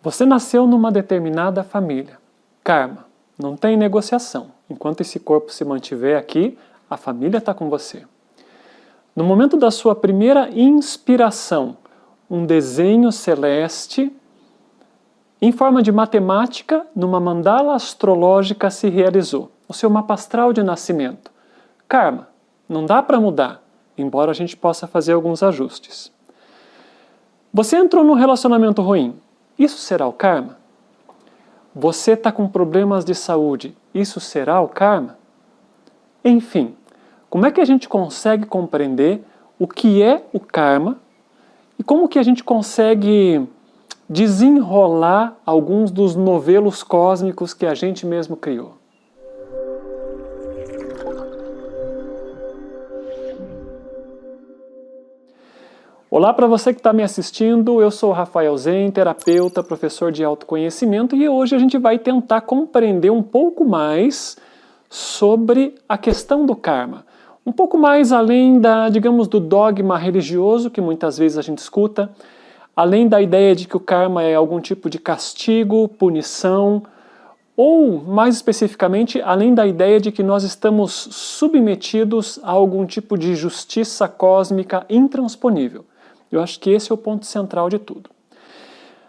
Você nasceu numa determinada família. Karma. Não tem negociação. Enquanto esse corpo se mantiver aqui, a família está com você. No momento da sua primeira inspiração, um desenho celeste, em forma de matemática, numa mandala astrológica se realizou. O seu mapa astral de nascimento. Karma. Não dá para mudar, embora a gente possa fazer alguns ajustes. Você entrou num relacionamento ruim. Isso será o karma? Você está com problemas de saúde. Isso será o karma? Enfim, como é que a gente consegue compreender o que é o karma e como que a gente consegue desenrolar alguns dos novelos cósmicos que a gente mesmo criou? Olá para você que está me assistindo, eu sou Rafael Zen, terapeuta, professor de autoconhecimento, e hoje a gente vai tentar compreender um pouco mais sobre a questão do karma. Um pouco mais além digamos, do dogma religioso que muitas vezes a gente escuta, além da ideia de que o karma é algum tipo de castigo, punição, ou, mais especificamente, além da ideia de que nós estamos submetidos a algum tipo de justiça cósmica intransponível. Eu acho que esse é o ponto central de tudo.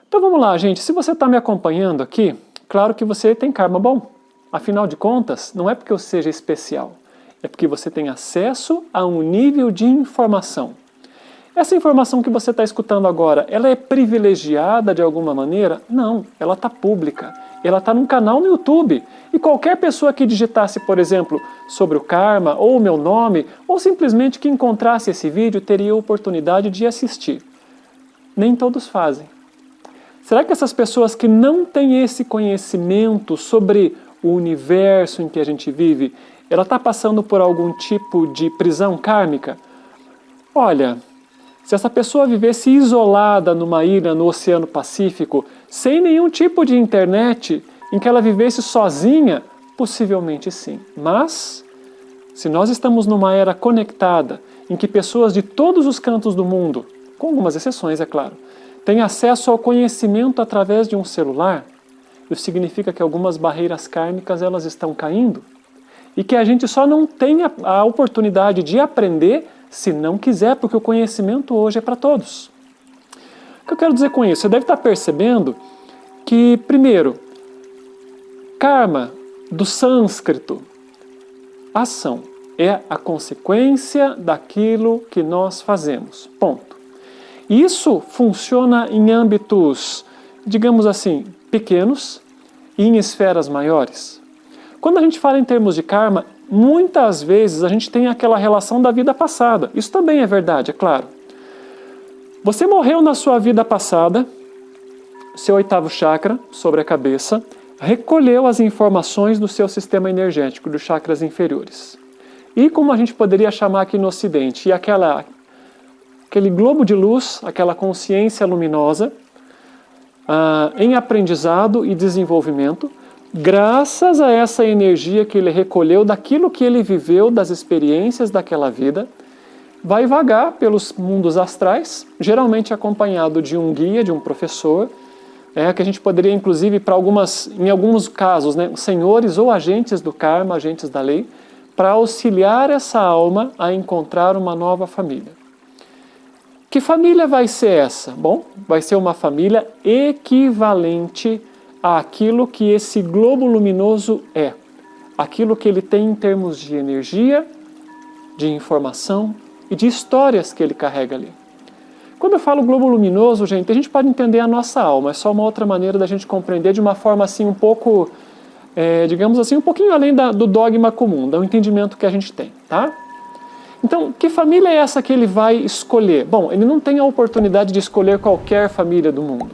Então vamos lá, gente. Se você está me acompanhando aqui, claro que você tem karma bom. Afinal de contas, não é porque eu seja especial, é porque você tem acesso a um nível de informação. Essa informação que você está escutando agora, ela é privilegiada de alguma maneira? Não, ela está pública. Ela está num canal no YouTube. E qualquer pessoa que digitasse, por exemplo, sobre o karma, ou o meu nome, ou simplesmente que encontrasse esse vídeo, teria a oportunidade de assistir. Nem todos fazem. Será que essas pessoas que não têm esse conhecimento sobre o universo em que a gente vive, ela está passando por algum tipo de prisão kármica? Olha, se essa pessoa vivesse isolada numa ilha no Oceano Pacífico, sem nenhum tipo de internet, em que ela vivesse sozinha, possivelmente sim. Mas, se nós estamos numa era conectada, em que pessoas de todos os cantos do mundo, com algumas exceções, é claro, têm acesso ao conhecimento através de um celular, isso significa que algumas barreiras kármicas elas estão caindo, e que a gente só não tem a oportunidade de aprender se não quiser, porque o conhecimento hoje é para todos. O que eu quero dizer com isso? Você deve estar percebendo que, primeiro, karma, do sânscrito, ação, é a consequência daquilo que nós fazemos. Ponto. Isso funciona em âmbitos, digamos assim, pequenos e em esferas maiores. Quando a gente fala em termos de karma, muitas vezes a gente tem aquela relação da vida passada. Isso também é verdade, é claro. Você morreu na sua vida passada, seu oitavo chakra, sobre a cabeça, recolheu as informações do seu sistema energético, dos chakras inferiores. E como a gente poderia chamar aqui no Ocidente, aquele globo de luz, aquela consciência luminosa, em aprendizado e desenvolvimento, graças a essa energia que ele recolheu daquilo que ele viveu, das experiências daquela vida, vai vagar pelos mundos astrais, geralmente acompanhado de um guia, de um professor, que a gente poderia, inclusive, em alguns casos, senhores ou agentes do karma, agentes da lei, para auxiliar essa alma a encontrar uma nova família. Que família vai ser essa? Bom, vai ser uma família equivalente àquilo que esse globo luminoso é, aquilo que ele tem em termos de energia, de informação e de histórias que ele carrega ali. Quando eu falo globo luminoso, gente, a gente pode entender a nossa alma, é só uma outra maneira da gente compreender de uma forma assim um pouco, digamos assim, um pouquinho além do dogma comum, do entendimento que a gente tem, tá? Então, que família é essa que ele vai escolher? Bom, ele não tem a oportunidade de escolher qualquer família do mundo.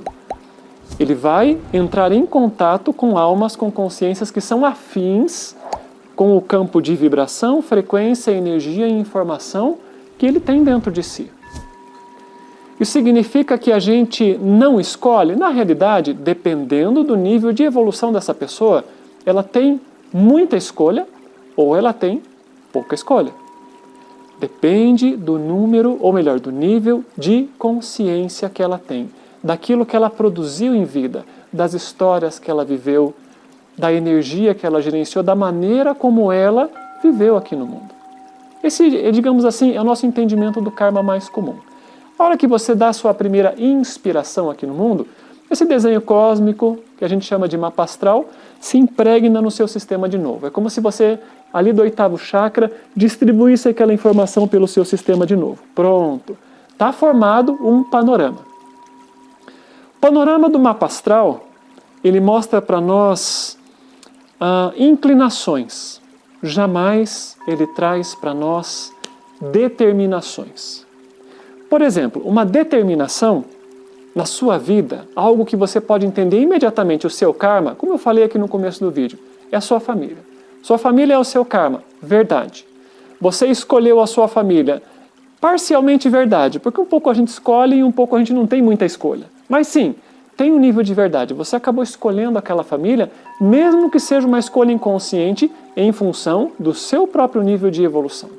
Ele vai entrar em contato com almas, com consciências que são afins com o campo de vibração, frequência, energia e informação que ele tem dentro de si. Isso significa que a gente não escolhe? Na realidade, dependendo do nível de evolução dessa pessoa, ela tem muita escolha ou ela tem pouca escolha. Depende do número, ou melhor, do nível de consciência que ela tem. daquilo que ela produziu em vida, das histórias que ela viveu, da energia que ela gerenciou, da maneira como ela viveu aqui no mundo. Esse, digamos assim, é o nosso entendimento do karma mais comum. A hora que você dá a sua primeira inspiração aqui no mundo, esse desenho cósmico, que a gente chama de mapa astral, se impregna no seu sistema de novo. É como se você, ali do 8º chakra, distribuísse aquela informação pelo seu sistema de novo. Pronto. Está formado um panorama. O panorama do mapa astral, ele mostra para nós inclinações. Jamais ele traz para nós determinações. Por exemplo, uma determinação na sua vida, algo que você pode entender imediatamente, o seu karma, como eu falei aqui no começo do vídeo, é a sua família. Sua família é o seu karma, verdade. Você escolheu a sua família, parcialmente verdade, porque um pouco a gente escolhe e um pouco a gente não tem muita escolha. Mas sim, tem um nível de verdade. Você acabou escolhendo aquela família, mesmo que seja uma escolha inconsciente, em função do seu próprio nível de evolução.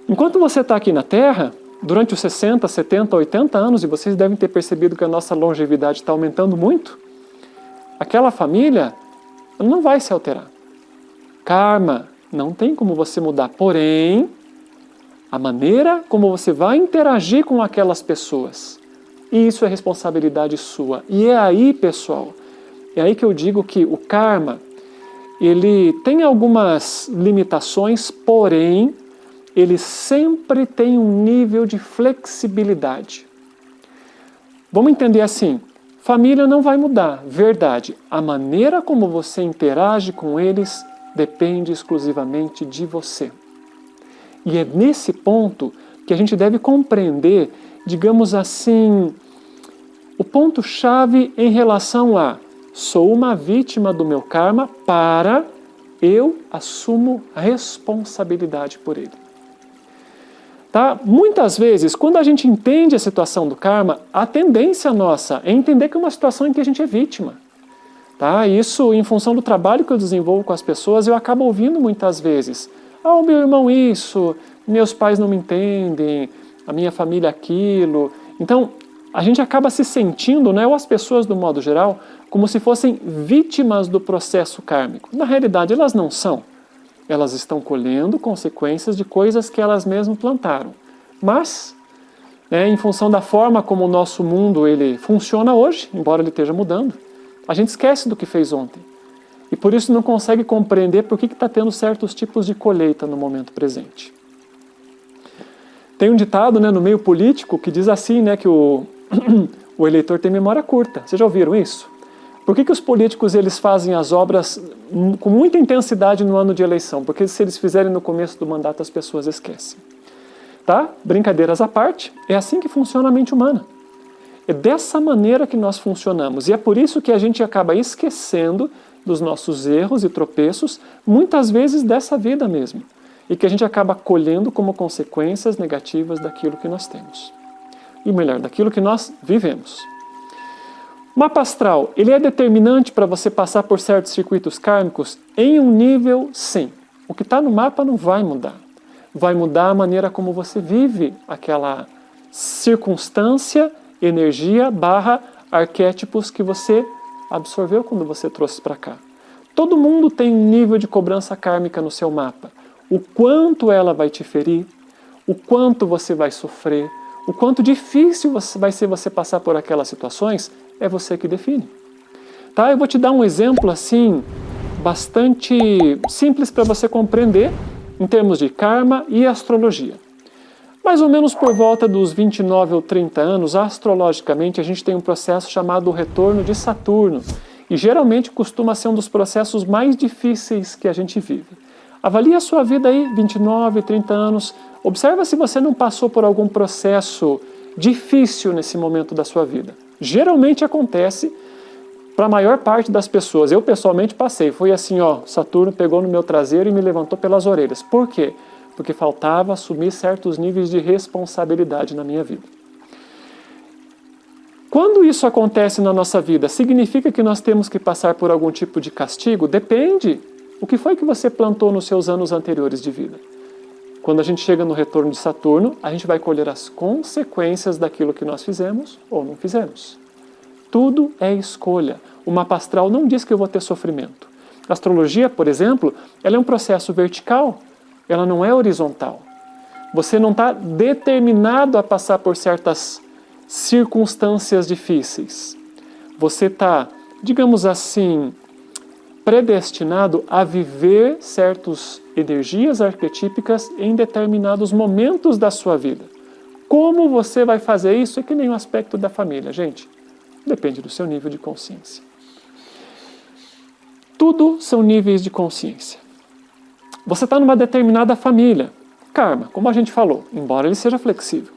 Enquanto você está aqui na Terra, durante os 60, 70, 80 anos, e vocês devem ter percebido que a nossa longevidade está aumentando muito, aquela família não vai se alterar. Karma não tem como você mudar, porém, a maneira como você vai interagir com aquelas pessoas, isso é responsabilidade sua. E é aí, pessoal, é aí que eu digo que o karma, ele tem algumas limitações, porém, ele sempre tem um nível de flexibilidade. Vamos entender assim, família não vai mudar, verdade. A maneira como você interage com eles depende exclusivamente de você. E é nesse ponto que a gente deve compreender, digamos assim, o ponto-chave em relação a sou uma vítima do meu karma para eu assumo responsabilidade por ele. Tá? Muitas vezes, quando a gente entende a situação do karma, a tendência nossa é entender que é uma situação em que a gente é vítima. Tá? Isso, em função do trabalho que eu desenvolvo com as pessoas, eu acabo ouvindo muitas vezes. O meu irmão isso, meus pais não me entendem, a minha família aquilo. Então, a gente acaba se sentindo, né, ou as pessoas do modo geral, como se fossem vítimas do processo kármico. Na realidade, elas não são. Elas estão colhendo consequências de coisas que elas mesmas plantaram. Mas, né, em função da forma como o nosso mundo ele funciona hoje, embora ele esteja mudando, a gente esquece do que fez ontem. E por isso não consegue compreender por que está tendo certos tipos de colheita no momento presente. Tem um ditado, né, no meio político que diz assim, né, que o eleitor tem memória curta. Vocês já ouviram isso? Por que os políticos eles fazem as obras com muita intensidade no ano de eleição? Porque se eles fizerem no começo do mandato, as pessoas esquecem. Tá? Brincadeiras à parte, é assim que funciona a mente humana. É dessa maneira que nós funcionamos. E é por isso que a gente acaba esquecendo dos nossos erros e tropeços, muitas vezes dessa vida mesmo. E que a gente acaba colhendo como consequências negativas daquilo que nós temos. E melhor, daquilo que nós vivemos. O mapa astral, ele é determinante para você passar por certos circuitos kármicos em um nível sim. O que está no mapa não vai mudar. Vai mudar a maneira como você vive aquela circunstância, energia, arquétipos que você absorveu quando você trouxe para cá. Todo mundo tem um nível de cobrança kármica no seu mapa. O quanto ela vai te ferir, o quanto você vai sofrer, o quanto difícil vai ser você passar por aquelas situações, é você que define. Tá? Eu vou te dar um exemplo assim, bastante simples para você compreender em termos de karma e astrologia. Mais ou menos por volta dos 29 ou 30 anos, astrologicamente, a gente tem um processo chamado o retorno de Saturno. E geralmente costuma ser um dos processos mais difíceis que a gente vive. Avalie a sua vida aí, 29, 30 anos. Observa se você não passou por algum processo difícil nesse momento da sua vida. Geralmente acontece para a maior parte das pessoas. Eu pessoalmente passei. Foi assim, Saturno pegou no meu traseiro e me levantou pelas orelhas. Por quê? Porque faltava assumir certos níveis de responsabilidade na minha vida. Quando isso acontece na nossa vida, significa que nós temos que passar por algum tipo de castigo? Depende. O que foi que você plantou nos seus anos anteriores de vida? Quando a gente chega no retorno de Saturno, a gente vai colher as consequências daquilo que nós fizemos ou não fizemos. Tudo é escolha. O mapa astral não diz que eu vou ter sofrimento. A astrologia, por exemplo, ela é um processo vertical, ela não é horizontal. Você não está determinado a passar por certas circunstâncias difíceis. Você está, digamos assim, predestinado a viver certas energias arquetípicas em determinados momentos da sua vida. Como você vai fazer isso é que nem o aspecto da família, gente. Depende do seu nível de consciência. Tudo são níveis de consciência. Você está numa determinada família, karma, como a gente falou, embora ele seja flexível.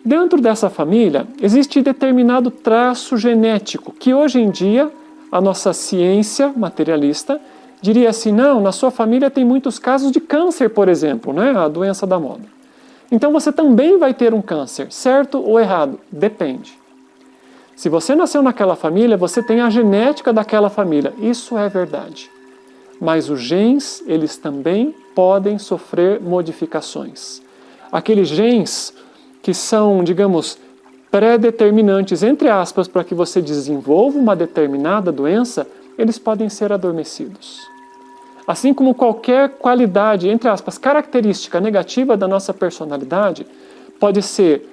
Dentro dessa família existe determinado traço genético que hoje em dia a nossa ciência materialista diria assim, não, na sua família tem muitos casos de câncer, por exemplo, né? A doença da moda. Então você também vai ter um câncer, certo ou errado? Depende. Se você nasceu naquela família, você tem a genética daquela família. Isso é verdade. Mas os genes, eles também podem sofrer modificações. Aqueles genes que são, digamos, pré-determinantes, entre aspas, para que você desenvolva uma determinada doença, eles podem ser adormecidos. Assim como qualquer qualidade, entre aspas, característica negativa da nossa personalidade, pode ser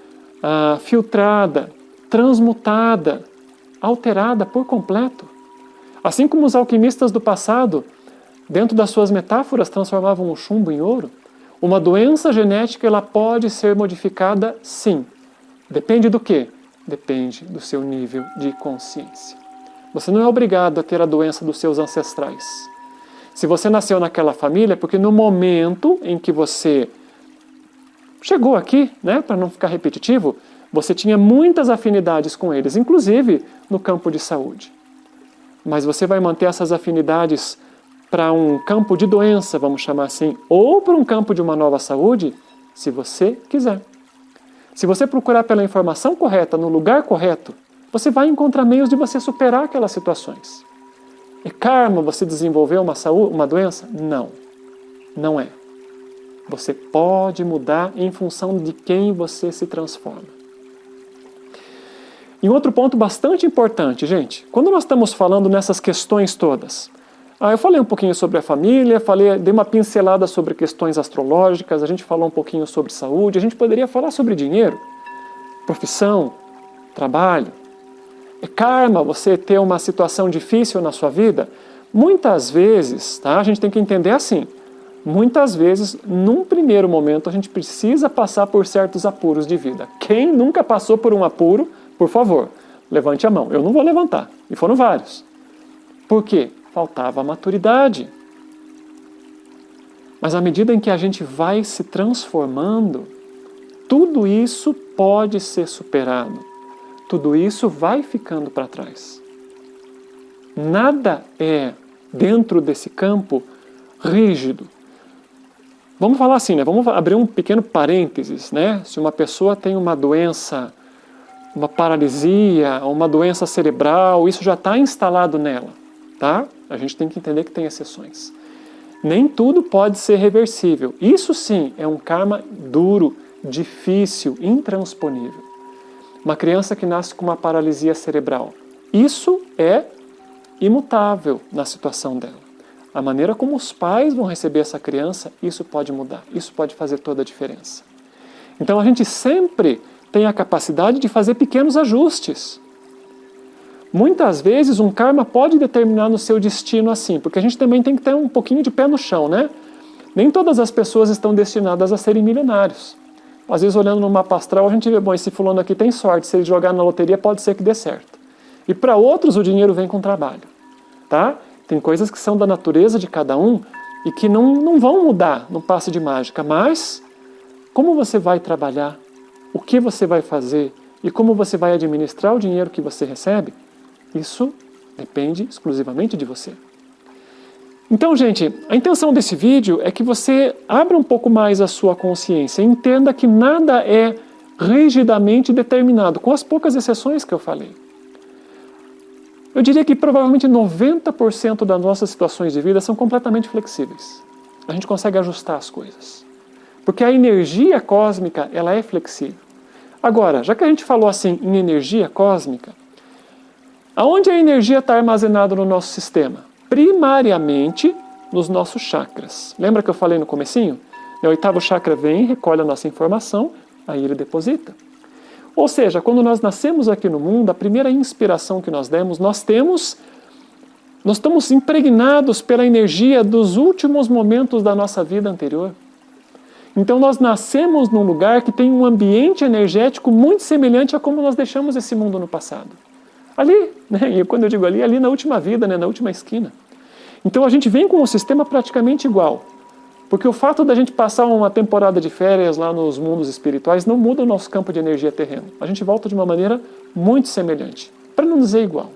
filtrada, transmutada, alterada por completo. Assim como os alquimistas do passado, dentro das suas metáforas, transformavam o chumbo em ouro, uma doença genética ela pode ser modificada, sim. Depende do quê? Depende do seu nível de consciência. Você não é obrigado a ter a doença dos seus ancestrais. Se você nasceu naquela família, é porque no momento em que você chegou aqui, né, para não ficar repetitivo, você tinha muitas afinidades com eles, inclusive no campo de saúde. Mas você vai manter essas afinidades para um campo de doença, vamos chamar assim, ou para um campo de uma nova saúde, se você quiser. Se você procurar pela informação correta, no lugar correto, você vai encontrar meios de você superar aquelas situações. É karma você desenvolver uma doença? Não. Não é. Você pode mudar em função de quem você se transforma. E um outro ponto bastante importante, gente, quando nós estamos falando nessas questões todas, eu falei um pouquinho sobre a família, dei uma pincelada sobre questões astrológicas, a gente falou um pouquinho sobre saúde, a gente poderia falar sobre dinheiro, profissão, trabalho. É karma você ter uma situação difícil na sua vida? Muitas vezes, tá? A gente tem que entender assim, muitas vezes, num primeiro momento, a gente precisa passar por certos apuros de vida. Quem nunca passou por um apuro, por favor, levante a mão. Eu não vou levantar, e foram vários. Por quê? Faltava maturidade. Mas à medida em que a gente vai se transformando, tudo isso pode ser superado. Tudo isso vai ficando para trás. Nada é, dentro desse campo, rígido. Vamos falar assim, né? Vamos abrir um pequeno parênteses, né? Se uma pessoa tem uma doença, uma paralisia, uma doença cerebral, isso já está instalado nela, tá? A gente tem que entender que tem exceções. Nem tudo pode ser reversível. Isso sim é um karma duro, difícil, intransponível. Uma criança que nasce com uma paralisia cerebral, isso é imutável na situação dela. A maneira como os pais vão receber essa criança, isso pode mudar, isso pode fazer toda a diferença. Então a gente sempre tem a capacidade de fazer pequenos ajustes. Muitas vezes um karma pode determinar no seu destino assim, porque a gente também tem que ter um pouquinho de pé no chão, né? Nem todas as pessoas estão destinadas a serem milionários. Às vezes olhando no mapa astral a gente vê, bom, esse fulano aqui tem sorte, se ele jogar na loteria pode ser que dê certo. E para outros o dinheiro vem com trabalho, tá? Tem coisas que são da natureza de cada um e que não vão mudar no passe de mágica, mas como você vai trabalhar, o que você vai fazer e como você vai administrar o dinheiro que você recebe, isso depende exclusivamente de você. Então, gente, a intenção desse vídeo é que você abra um pouco mais a sua consciência e entenda que nada é rigidamente determinado, com as poucas exceções que eu falei. Eu diria que provavelmente 90% das nossas situações de vida são completamente flexíveis. A gente consegue ajustar as coisas. Porque a energia cósmica, ela é flexível. Agora, já que a gente falou assim em energia cósmica, aonde a energia está armazenada no nosso sistema? Primariamente nos nossos chakras. Lembra que eu falei no comecinho? O oitavo chakra vem, recolhe a nossa informação, aí ele deposita. Ou seja, quando nós nascemos aqui no mundo, a primeira inspiração que nós demos, nós estamos impregnados pela energia dos últimos momentos da nossa vida anterior. Então nós nascemos num lugar que tem um ambiente energético muito semelhante a como nós deixamos esse mundo no passado. Ali, né? E quando eu digo ali, ali na última vida, né? Na última esquina. Então a gente vem com um sistema praticamente igual. Porque o fato da gente passar uma temporada de férias lá nos mundos espirituais não muda o nosso campo de energia terreno. A gente volta de uma maneira muito semelhante, para não dizer igual.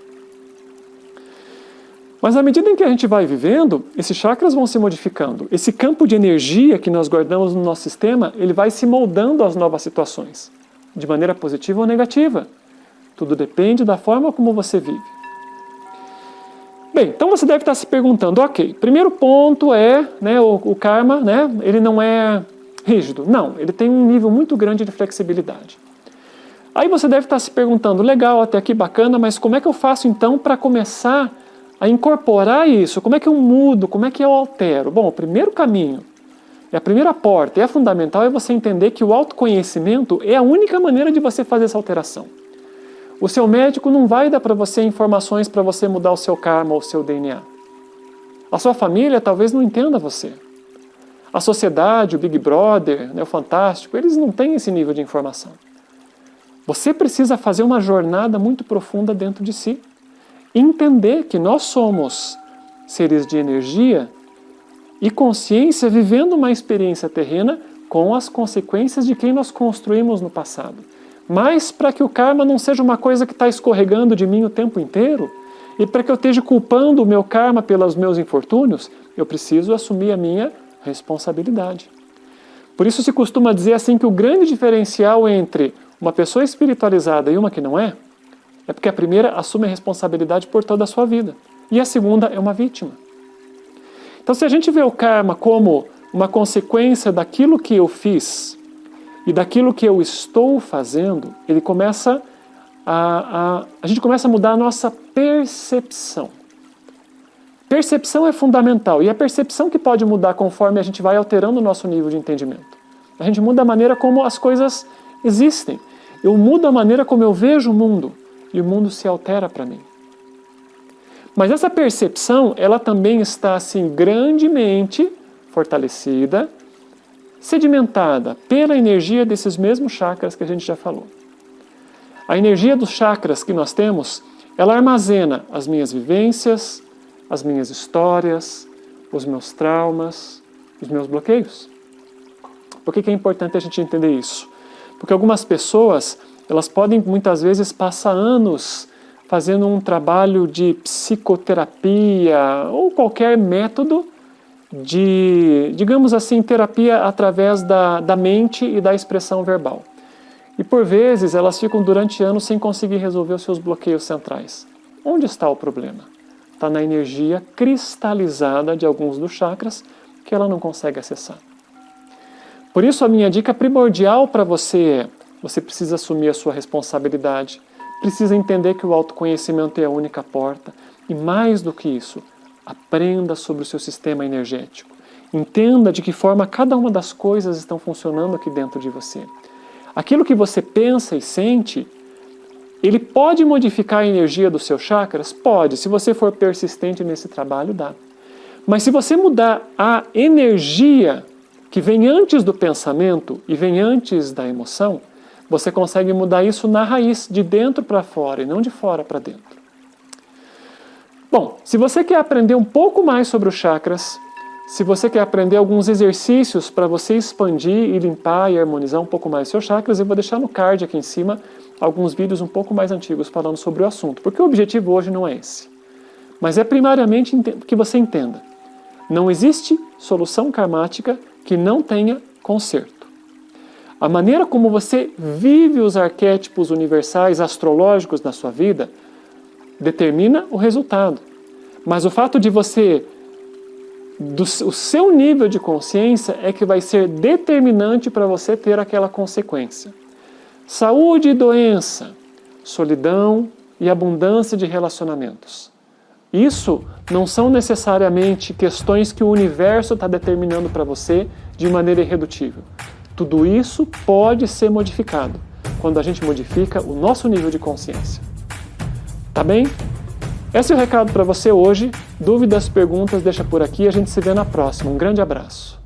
Mas à medida em que a gente vai vivendo, esses chakras vão se modificando. Esse campo de energia que nós guardamos no nosso sistema, ele vai se moldando às novas situações, de maneira positiva ou negativa. Tudo depende da forma como você vive. Bem, então você deve estar se perguntando, ok, primeiro ponto é, né, o karma, né, ele não é rígido. Não, ele tem um nível muito grande de flexibilidade. Aí você deve estar se perguntando, legal, até aqui bacana, mas como é que eu faço então para começar a incorporar isso? Como é que eu mudo? Como é que eu altero? Bom, o primeiro caminho, a primeira porta, e a fundamental é você entender que o autoconhecimento é a única maneira de você fazer essa alteração. O seu médico não vai dar para você informações para você mudar o seu karma ou o seu DNA. A sua família talvez não entenda você. A sociedade, o Big Brother, né, o Fantástico, eles não têm esse nível de informação. Você precisa fazer uma jornada muito profunda dentro de si. Entender que nós somos seres de energia e consciência vivendo uma experiência terrena com as consequências de quem nós construímos no passado. Mas para que o karma não seja uma coisa que está escorregando de mim o tempo inteiro, e para que eu esteja culpando o meu karma pelos meus infortúnios, eu preciso assumir a minha responsabilidade. Por isso se costuma dizer assim que o grande diferencial entre uma pessoa espiritualizada e uma que não é porque a primeira assume a responsabilidade por toda a sua vida, e a segunda é uma vítima. Então se a gente vê o karma como uma consequência daquilo que eu fiz, e daquilo que eu estou fazendo, ele começa a gente começa a mudar a nossa percepção. Percepção é fundamental, e a percepção que pode mudar conforme a gente vai alterando o nosso nível de entendimento. A gente muda a maneira como as coisas existem. Eu mudo a maneira como eu vejo o mundo, e o mundo se altera para mim. Mas essa percepção, ela também está assim grandemente fortalecida, sedimentada pela energia desses mesmos chakras que a gente já falou. A energia dos chakras que nós temos, ela armazena as minhas vivências, as minhas histórias, os meus traumas, os meus bloqueios. Por que é importante a gente entender isso? Porque algumas pessoas, elas podem muitas vezes passar anos fazendo um trabalho de psicoterapia ou qualquer método de, digamos assim, terapia através da mente e da expressão verbal. E por vezes elas ficam durante anos sem conseguir resolver os seus bloqueios centrais. Onde está o problema? Está na energia cristalizada de alguns dos chakras que ela não consegue acessar. Por isso a minha dica primordial para você é: você precisa assumir a sua responsabilidade, precisa entender que o autoconhecimento é a única porta, e mais do que isso, aprenda sobre o seu sistema energético. Entenda de que forma cada uma das coisas estão funcionando aqui dentro de você. Aquilo que você pensa e sente, ele pode modificar a energia dos seus chakras? Pode. Se você for persistente nesse trabalho, dá. Mas se você mudar a energia que vem antes do pensamento e vem antes da emoção, você consegue mudar isso na raiz, de dentro para fora e não de fora para dentro. Bom, se você quer aprender um pouco mais sobre os chakras, se você quer aprender alguns exercícios para você expandir e limpar e harmonizar um pouco mais os seus chakras, eu vou deixar no card aqui em cima alguns vídeos um pouco mais antigos falando sobre o assunto, porque o objetivo hoje não é esse. Mas é primariamente que você entenda. Não existe solução karmática que não tenha conserto. A maneira como você vive os arquétipos universais astrológicos na sua vida determina o resultado. Mas o fato de você o seu nível de consciência é que vai ser determinante para você ter aquela consequência. Saúde e doença, solidão e abundância de relacionamentos. Isso não são necessariamente questões que o universo está determinando para você de maneira irredutível. Tudo isso pode ser modificado quando a gente modifica o nosso nível de consciência. Tá bem? Esse é o recado para você hoje. Dúvidas, perguntas, deixa por aqui. A gente se vê na próxima. Um grande abraço.